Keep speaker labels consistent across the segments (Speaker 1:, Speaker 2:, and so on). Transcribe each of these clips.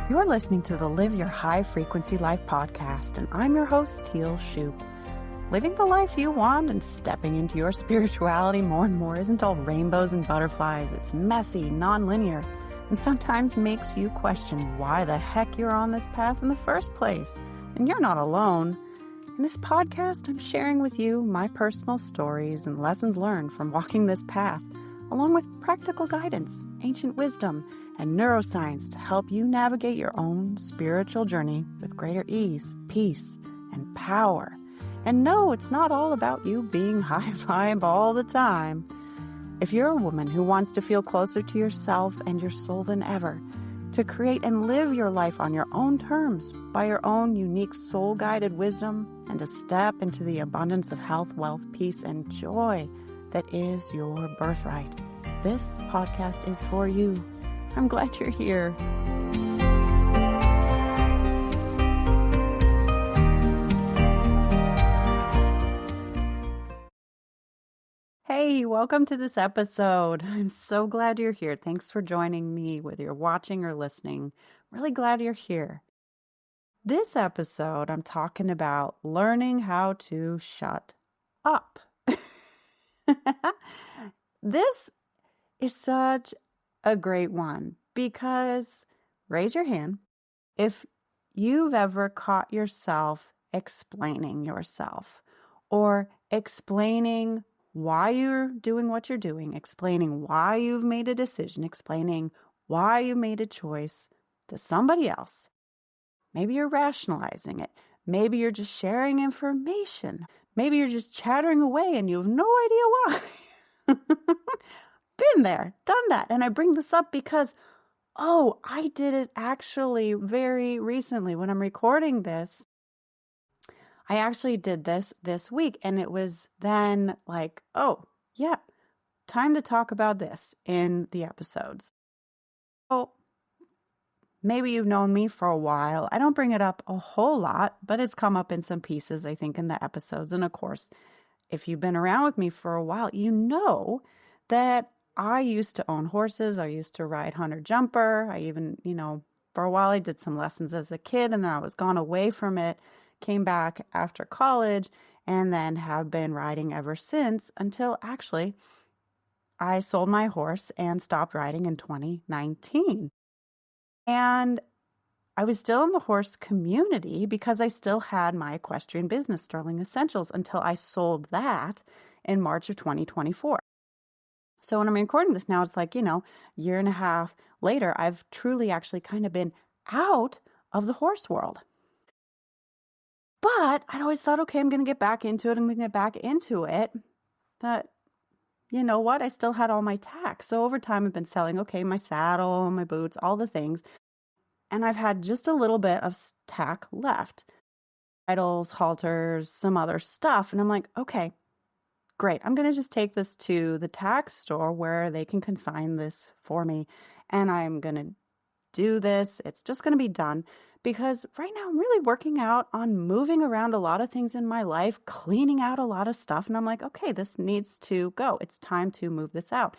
Speaker 1: You're listening to the Live Your High Frequency Life podcast, and I'm your host, Teal Shoup. Living the life you want and stepping into your spirituality more and more isn't all rainbows and butterflies. It's messy, non-linear, and sometimes makes you question why the heck you're on this path in the first place. And you're not alone. In this podcast, I'm sharing with you my personal stories and lessons learned from walking this path, along with practical guidance, ancient wisdom, and neuroscience to help you navigate your own spiritual journey with greater ease, peace, and power. And no, it's not all about you being high vibe all the time. If you're a woman who wants to feel closer to yourself and your soul than ever, to create and live your life on your own terms, by your own unique soul-guided wisdom, and to step into the abundance of health, wealth, peace, and joy that is your birthright, this podcast is for you. I'm glad you're here. Hey, welcome to this episode. I'm so glad you're here. Thanks for joining me, whether you're watching or listening. Really glad you're here. This episode, I'm talking about learning how to shut up. This is such a great one because, raise your hand if you've ever caught yourself explaining yourself or explaining why you're doing what you're doing, explaining why you've made a decision, explaining why you made a choice to somebody else. Maybe you're rationalizing it. Maybe you're just sharing information. Maybe you're just chattering away and you have no idea why. Been there, done that. And I bring this up because, I did it actually very recently when I'm recording this. I actually did this week, and it was then like, time to talk about this in the episodes. So maybe you've known me for a while. I don't bring it up a whole lot, but it's come up in some pieces, I think, in the episodes. And of course, if you've been around with me for a while, you know that I used to own horses. I used to ride hunter jumper. I even, for a while I did some lessons as a kid, and then I was gone away from it, came back after college, and then have been riding ever since until actually I sold my horse and stopped riding in 2019. And I was still in the horse community because I still had my equestrian business, Sterling Essentials, until I sold that in March of 2024. So when I'm recording this now, it's like, year and a half later, I've truly actually kind of been out of the horse world. But I'd always thought, okay, I'm going to get back into it. But you know what? I still had all my tack. So over time, I've been selling, my saddle, my boots, all the things. And I've had just a little bit of tack left. Bridles, halters, some other stuff. And I'm like, okay, great. I'm going to just take this to the tack store where they can consign this for me. And I'm going to do this. It's just going to be done. Because right now I'm really working out on moving around a lot of things in my life, cleaning out a lot of stuff. And I'm like, okay, this needs to go. It's time to move this out.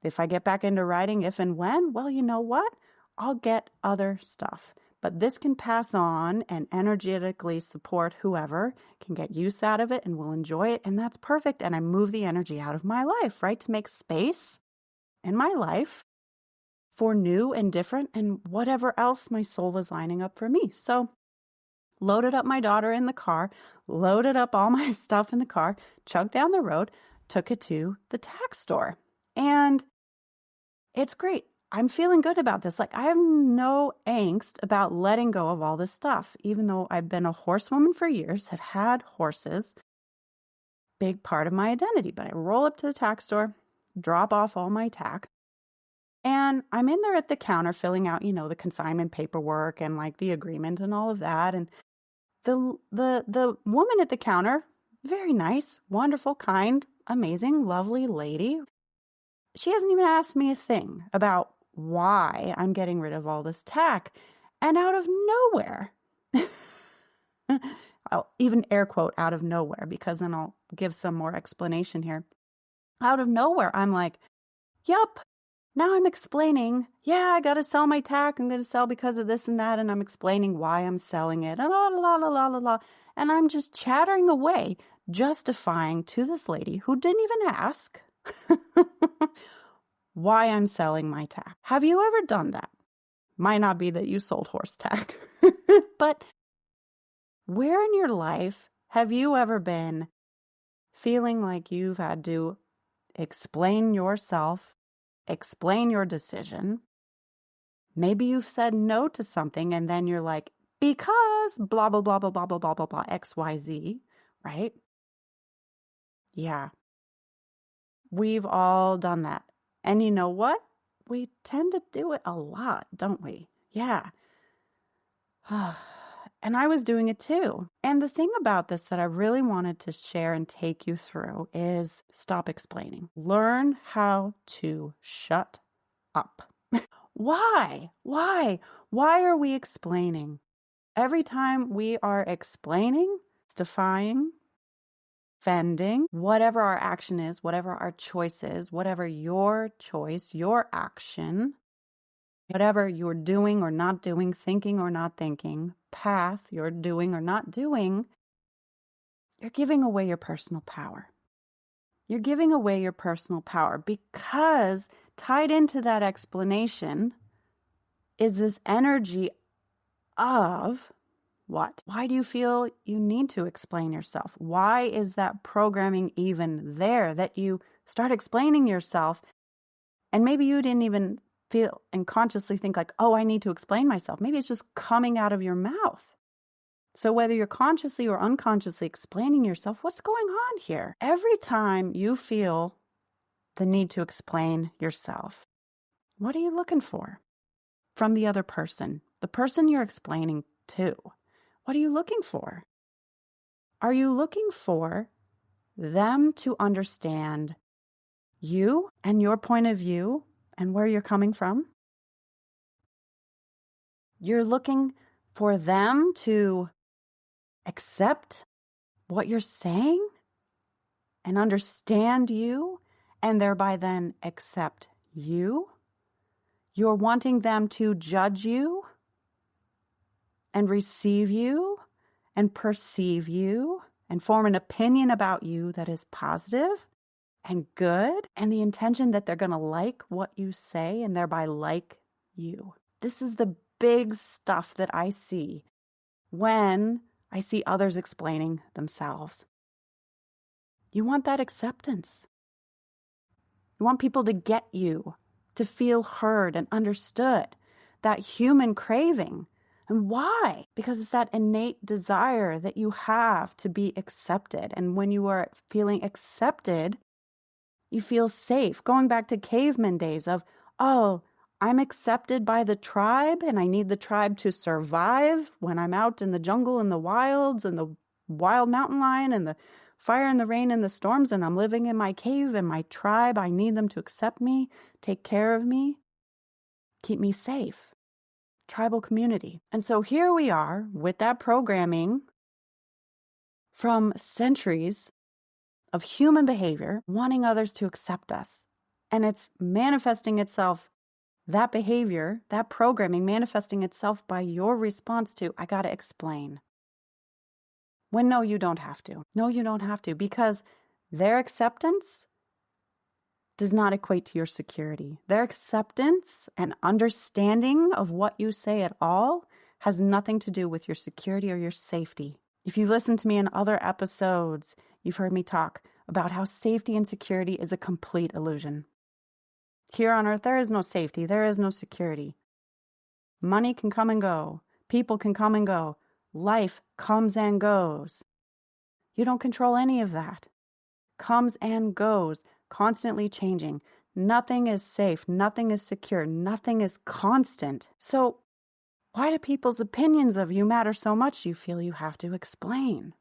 Speaker 1: If I get back into riding, if and when, well, you know what? I'll get other stuff. But this can pass on and energetically support whoever can get use out of it and will enjoy it. And that's perfect. And I move the energy out of my life, right? To make space in my life for new and different and whatever else my soul is lining up for me. So loaded up my daughter in the car, loaded up all my stuff in the car, chugged down the road, took it to the tack store. And it's great. I'm feeling good about this. Like I have no angst about letting go of all this stuff, even though I've been a horsewoman for years, have had horses, big part of my identity. But I roll up to the tack store, drop off all my tack, and I'm in there at the counter filling out, the consignment paperwork and like the agreement and all of that. And the woman at the counter, very nice, wonderful, kind, amazing, lovely lady. She hasn't even asked me a thing about why I'm getting rid of all this tack. And out of nowhere, I'll even air quote out of nowhere, because then I'll give some more explanation here. Out of nowhere, I'm like, yup, Now I'm explaining, yeah, I got to sell my tack. I'm going to sell because of this and that. And I'm explaining why I'm selling it. And la, la, la, la, la, la. And I'm just chattering away, justifying to this lady who didn't even ask why I'm selling my tack. Have you ever done that? Might not be that you sold horse tack, but where in your life have you ever been feeling like you've had to explain yourself, explain your decision? Maybe you've said no to something and then you're like, because blah, blah, blah, blah, blah, blah, blah, blah, blah, XYZ, right? Yeah, we've all done that. And you know what? We tend to do it a lot, don't we? Yeah. And I was doing it too. And the thing about this that I really wanted to share and take you through is stop explaining. Learn how to shut up. Why? Why are we explaining? Every time we are explaining, justifying, defending, whatever our action is, whatever our choice is, whatever your choice, your action, whatever you're doing or not doing, thinking or not thinking, path you're doing or not doing, you're giving away your personal power. You're giving away your personal power because tied into that explanation is this energy of what? Why do you feel you need to explain yourself? Why is that programming even there that you start explaining yourself and maybe you didn't even feel and consciously think like, oh, I need to explain myself. Maybe it's just coming out of your mouth. So whether you're consciously or unconsciously explaining yourself, what's going on here? Every time you feel the need to explain yourself, what are you looking for from the other person, the person you're explaining to? What are you looking for? Are you looking for them to understand you and your point of view and where you're coming from? You're looking for them to accept what you're saying and understand you and thereby then accept you. You're wanting them to judge you and receive you and perceive you and form an opinion about you that is positive and good, and the intention that they're going to like what you say and thereby like you. This is the big stuff that I see when I see others explaining themselves. You want that acceptance. You want people to get you, to feel heard and understood, that human craving. And why? Because it's that innate desire that you have to be accepted. And when you are feeling accepted, you feel safe. Going back to caveman days of, oh, I'm accepted by the tribe and I need the tribe to survive when I'm out in the jungle and the wilds and the wild mountain lion and the fire and the rain and the storms, and I'm living in my cave and my tribe. I need them to accept me, take care of me, keep me safe. Tribal community. And so here we are with that programming from centuries of human behavior, wanting others to accept us. And it's manifesting itself, that behavior, that programming manifesting itself by your response to, I got to explain. When no, you don't have to. No, you don't have to, because their acceptance does not equate to your security. Their acceptance and understanding of what you say at all has nothing to do with your security or your safety. If you've listened to me in other episodes, you've heard me talk about how safety and security is a complete illusion. Here on earth, there is no safety. There is no security. Money can come and go. People can come and go. Life comes and goes. You don't control any of that. Comes and goes, constantly changing. Nothing is safe. Nothing is secure. Nothing is constant. So why do people's opinions of you matter so much you feel you have to explain?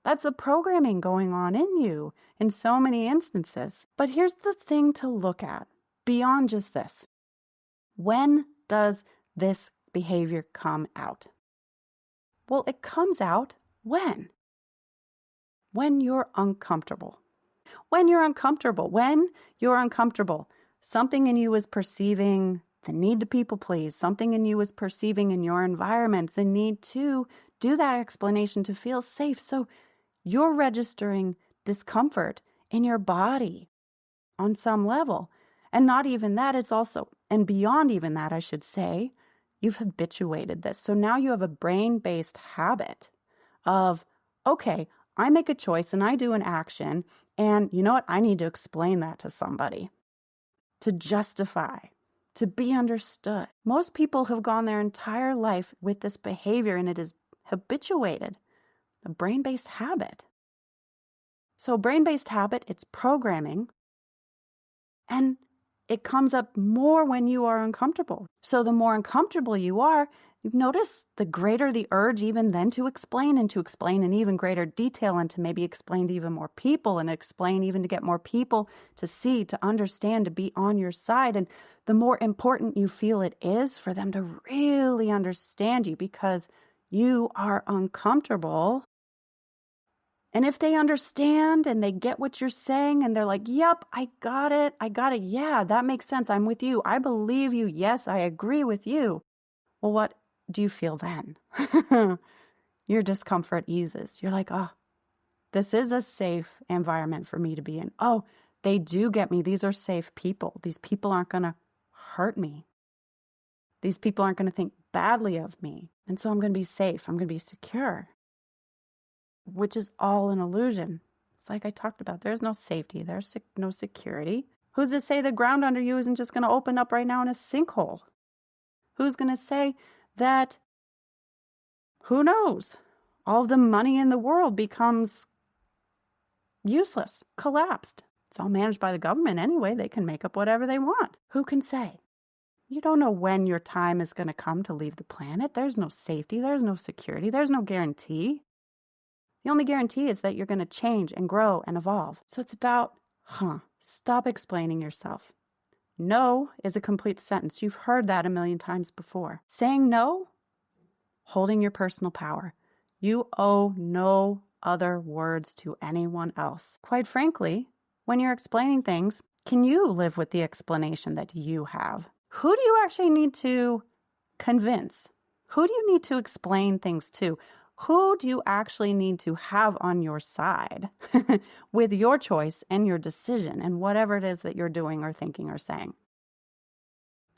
Speaker 1: That's the programming going on in you in so many instances. But here's the thing to look at beyond just this. When does this behavior come out? Well, it comes out when? When you're uncomfortable. When you're uncomfortable. Something in you is perceiving the need to people please. Something in you is perceiving in your environment the need to do that explanation to feel safe. So you're registering discomfort in your body on some level. And not even that, it's also, and beyond even that, I should say, you've habituated this. So now you have a brain-based habit of, okay, I make a choice and I do an action, and you know what? I need to explain that to somebody, to justify, to be understood. Most people have gone their entire life with this behavior, and it is habituated, a brain-based habit. So brain-based habit, it's programming, and it comes up more when you are uncomfortable. So the more uncomfortable you are, you notice the greater the urge even then to explain, and to explain in even greater detail, and to maybe explain to even more people, and explain even to get more people to see, to understand, to be on your side. And the more important you feel it is for them to really understand you because you are uncomfortable. And if they understand and they get what you're saying and they're like, yep, I got it. Yeah, that makes sense. I'm with you. I believe you. Yes, I agree with you. Well, what do you feel then? Your discomfort eases. You're like, oh, this is a safe environment for me to be in. Oh, they do get me. These are safe people. These people aren't going to hurt me. These people aren't going to think badly of me. And so I'm going to be safe. I'm going to be secure. Which is all an illusion. It's like I talked about. There's no safety. There's no security. Who's to say the ground under you isn't just going to open up right now in a sinkhole? Who's going to say that, who knows, all of the money in the world becomes useless, collapsed? It's all managed by the government anyway. They can make up whatever they want. Who can say? You don't know when your time is going to come to leave the planet. There's no safety. There's no security. There's no guarantee. The only guarantee is that you're going to change and grow and evolve. So it's about, stop explaining yourself. No is a complete sentence. You've heard that a million times before. Saying no, holding your personal power. You owe no other words to anyone else. Quite frankly, when you're explaining things, can you live with the explanation that you have? Who do you actually need to convince? Who do you need to explain things to? Who do you actually need to have on your side with your choice and your decision and whatever it is that you're doing or thinking or saying?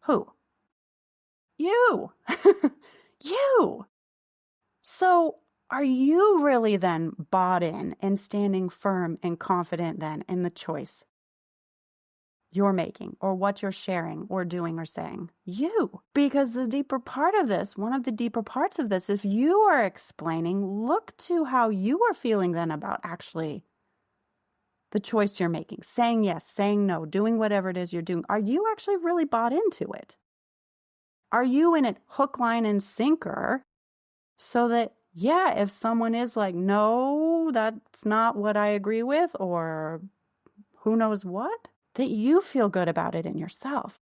Speaker 1: Who? You. You. So are you really then bought in and standing firm and confident then in the choice you're making or what you're sharing or doing or saying? You. Because the deeper part of this, one of the deeper parts of this, if you are explaining, look to how you are feeling then about actually the choice you're making, saying yes, saying no, doing whatever it is you're doing. Are you actually really bought into it? Are you in it hook, line, and sinker so that, yeah, if someone is like, no, that's not what I agree with, or who knows what, that you feel good about it in yourself,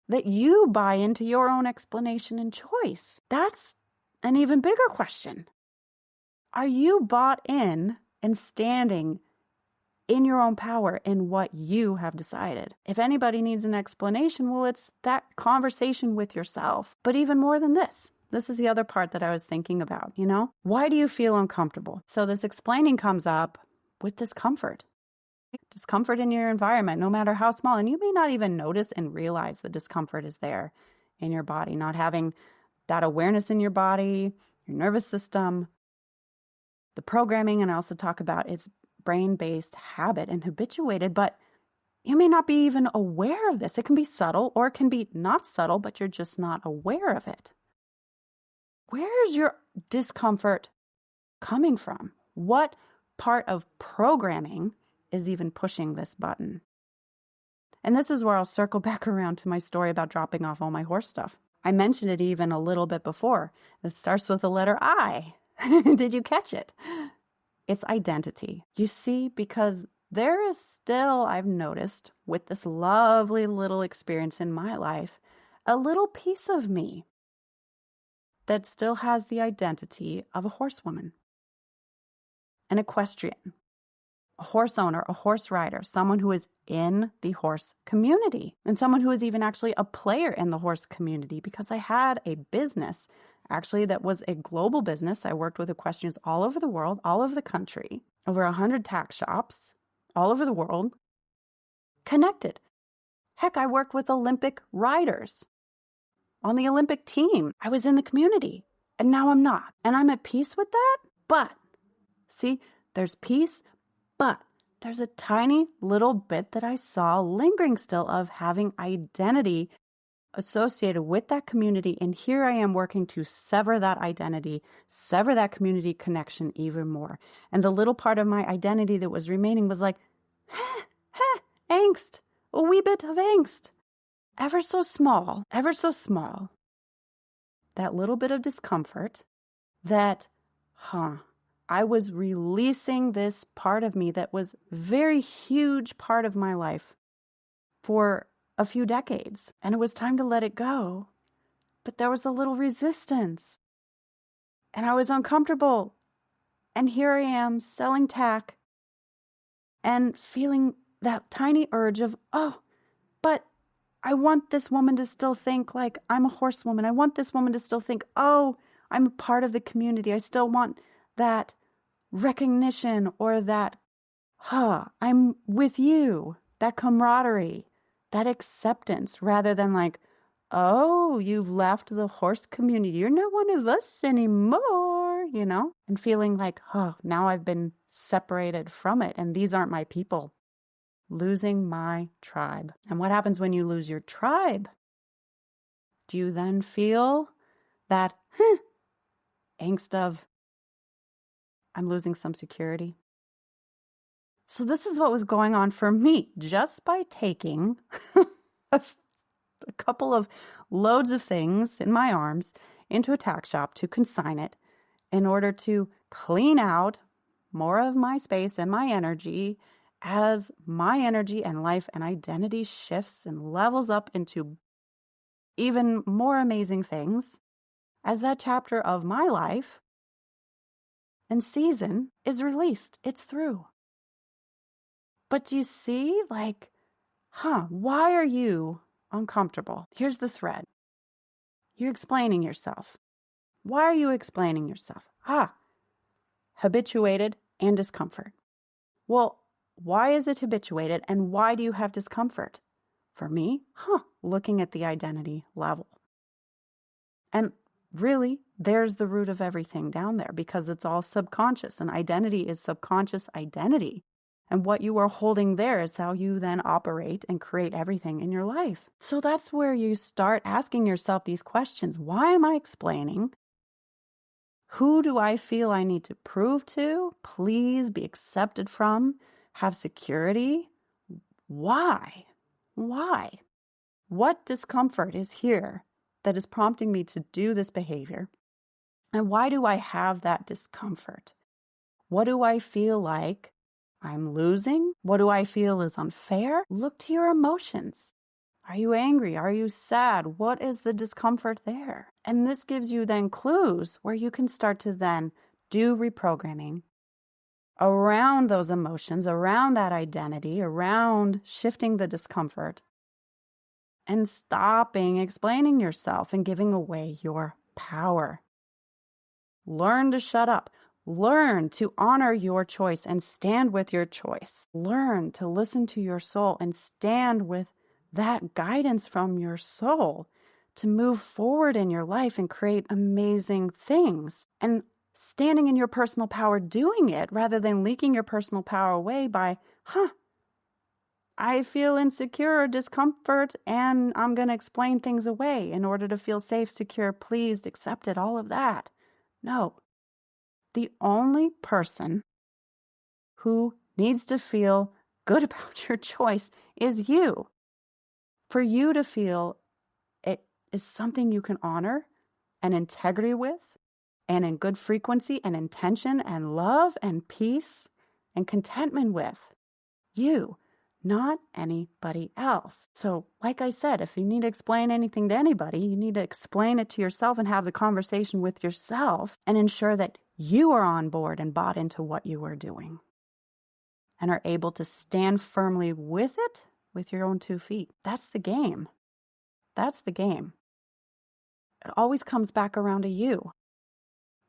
Speaker 1: that you buy into your own explanation and choice? That's an even bigger question. Are you bought in and standing in your own power in what you have decided? If anybody needs an explanation, well, it's that conversation with yourself. But even more than this is the other part that I was thinking about, Why do you feel uncomfortable? So this explaining comes up with discomfort. Discomfort in your environment, no matter how small. And you may not even notice and realize the discomfort is there in your body, not having that awareness in your body, your nervous system, the programming. And I also talk about its brain-based habit and habituated, but you may not be even aware of this. It can be subtle or it can be not subtle, but you're just not aware of it. Where is your discomfort coming from? What part of programming is even pushing this button? And this is where I'll circle back around to my story about dropping off all my horse stuff. I mentioned it even a little bit before. It starts with the letter I. Did you catch it? It's identity. You see, because there is still, I've noticed, with this lovely little experience in my life, a little piece of me that still has the identity of a horsewoman, an equestrian. a horse owner, a horse rider, someone who is in the horse community, and someone who is even actually a player in the horse community, because I had a business actually that was a global business. I worked with equestrians all over the world, all over the country, over 100 tack shops all over the world, connected. Heck, I worked with Olympic riders on the Olympic team. I was in the community, and now I'm not. And I'm at peace with that. But, see, there's peace, but there's a tiny little bit that I saw lingering still of having identity associated with that community. And here I am working to sever that identity, sever that community connection even more. And the little part of my identity that was remaining was like, angst, a wee bit of angst. Ever so small, that little bit of discomfort that, I was releasing this part of me that was very huge part of my life for a few decades. And it was time to let it go. But there was a little resistance. And I was uncomfortable. And here I am selling tack and feeling that tiny urge of, but I want this woman to still think like I'm a horsewoman. I want this woman to still think, I'm a part of the community. I still want that recognition or that, I'm with you, that camaraderie, that acceptance, rather than like, you've left the horse community. You're not one of us anymore, and feeling like, now I've been separated from it and these aren't my people. Losing my tribe. And what happens when you lose your tribe? Do you then feel that angst of, I'm losing some security? So this is what was going on for me just by taking a couple of loads of things in my arms into a tack shop to consign it in order to clean out more of my space and my energy as my energy and life and identity shifts and levels up into even more amazing things as that chapter of my life and season is released. It's through. But do you see, why are you uncomfortable? Here's the thread. You're explaining yourself. Why are you explaining yourself? Habituated and discomfort. Well, why is it habituated and why do you have discomfort? For me, looking at the identity level. And really, there's the root of everything down there because it's all subconscious and identity is subconscious identity. And what you are holding there is how you then operate and create everything in your life. So that's where you start asking yourself these questions. Why am I explaining? Who do I feel I need to prove to? Please be accepted from? Have security? Why? What discomfort is here that is prompting me to do this behavior? And why do I have that discomfort? What do I feel like I'm losing? What do I feel is unfair? Look to your emotions. Are you angry? Are you sad? What is the discomfort there? And this gives you then clues where you can start to then do reprogramming around those emotions, around that identity, around shifting the discomfort and stopping explaining yourself and giving away your power. Learn to shut up. Learn to honor your choice and stand with your choice. Learn to listen to your soul and stand with that guidance from your soul to move forward in your life and create amazing things. And standing in your personal power doing it rather than leaking your personal power away by, I feel insecure or discomfort and I'm going to explain things away in order to feel safe, secure, pleased, accepted, all of that. No. The only person who needs to feel good about your choice is you. For you to feel it is something you can honor and integrity with, and in good frequency and intention and love and peace and contentment with you, not anybody else. So like I said, if you need to explain anything to anybody, you need to explain it to yourself and have the conversation with yourself and ensure that you are on board and bought into what you are doing. and are able to stand firmly with it with your own 2 feet. That's the game. That's the game. It always comes back around to you,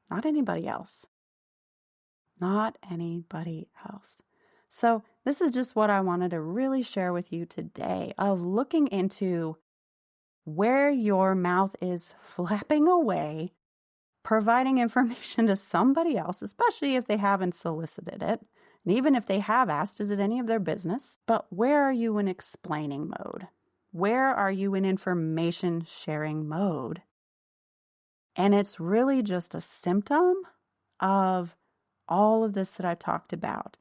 Speaker 1: not anybody else. Not anybody else. So this is just what I wanted to really share with you today, of looking into where your mouth is flapping away, providing information to somebody else, especially if they haven't solicited it. And even if they have asked, is it any of their business? But where are you in explaining mode? Where are you in information sharing mode? And it's really just a symptom of all of this that I've talked about.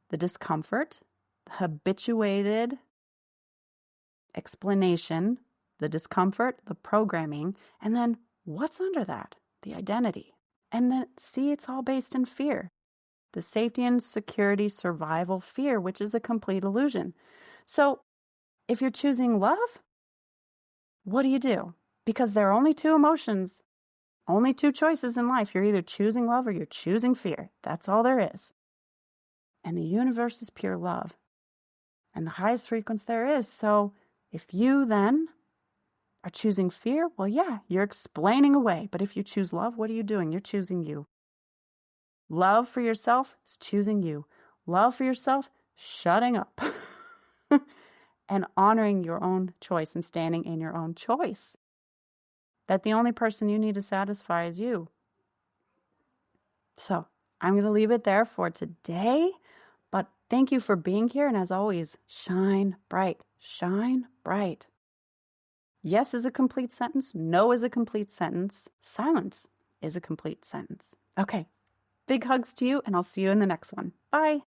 Speaker 1: The discomfort, the habituated explanation, the discomfort, the programming, and then what's under that? The identity. And then see, it's all based in fear. The safety and security survival fear, which is a complete illusion. So if you're choosing love, what do? Because there are only 2 emotions, only 2 choices in life. You're either choosing love or you're choosing fear. That's all there is. And the universe is pure love and the highest frequency there is. So if you then are choosing fear, well, yeah, you're explaining away. But if you choose love, what are you doing? You're choosing you. Love for yourself is choosing you. Love for yourself, shutting up and honoring your own choice and standing in your own choice. That the only person you need to satisfy is you. So I'm going to leave it there for today. But thank you for being here. And as always, shine bright. Shine bright. Yes is a complete sentence. No is a complete sentence. Silence is a complete sentence. Okay. Big hugs to you, and I'll see you in the next one. Bye.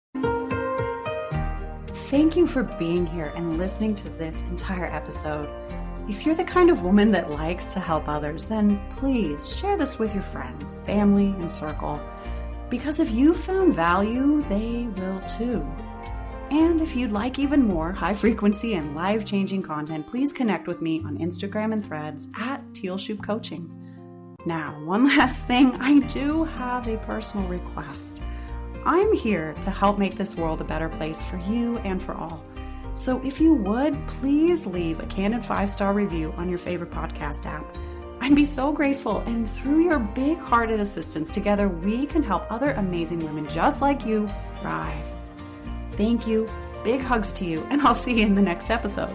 Speaker 1: Thank you for being here and listening to this entire episode. If you're the kind of woman that likes to help others, then please share this with your friends, family, and circle. Because if you found value, they will too. And if you'd like even more high frequency and life-changing content, please connect with me on Instagram and Threads at Tealshoop Coaching. Now, one last thing, I do have a personal request. I'm here to help make this world a better place for you and for all. So if you would, please leave a candid 5-star review on your favorite podcast app. I'd be so grateful, and through your big-hearted assistance, together we can help other amazing women just like you thrive. Thank you, big hugs to you, and I'll see you in the next episode.